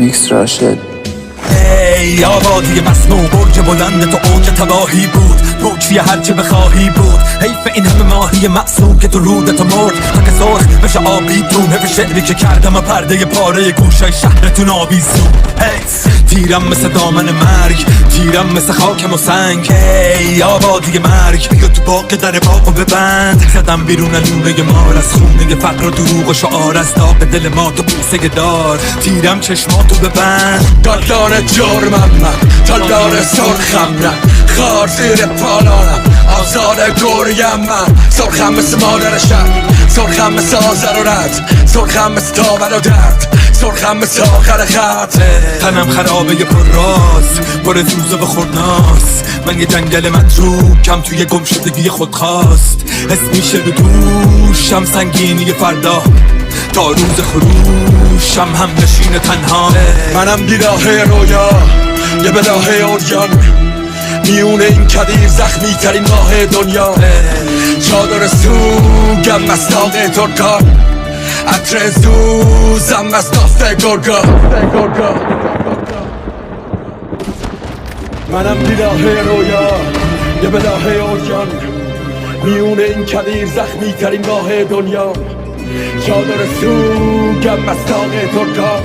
ریمیکس راشد. ای آبادی مسموم، برج بلند تو اوج تباهی بود، پوچی هرچه بخواهی بود. حیف این همه ماهی معصوم که تو رودت مرد تا که سرخ بشه آبیتون. حیف شعری که کردم و پرده پاره گوشای شهرتون آویزون. تیرم مثل دامن مرگ، تیرم مثل خاکم و سنگ. ای آبادی مرگ، بیا تو باغ در باغو ببند. زدم بیرون لونه مار از خونه فقر و دروغ و شعار، از داغ دل ما تو بوسه دار. تیرم چشماتو ببند. دادار جرمم من، تالار سرخم نه، خار زیر پالانم، آزار گریم من. سرخم مثل مادر شب، سرخم مثل آزر و رد، سرخم مثل تاول و درد، سرخم مثل آخر خط. تنم خرابه پر راز، پر زوزه و خورناس. من یه جنگل متروکم توی گمشدگی خود خواست. حس میشه رو دوشم سنگینی فردا، تا روز خروشم هم نشین تنها. منم بیراه رویا، یه بلاه اوریان، میونه این کدیر زخمی ترین ماه دنیا. چادر سوگم مستاق ترکان، عطر زوزم مستاف گرگا. منم بیراه رویا، یه بلاه اوریان، میونه این کدیر زخمی ترین ماه دنیا. چادر سوگم مستاق ترکان،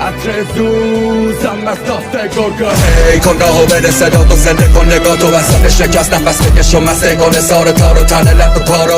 عطر زوزم مستاف گرگا. ای کن راهو بده صدا تو، زنده کن نگاه تو، وسط شکست نفس بکش و مسته کن. سار تار و تنه لب پارا.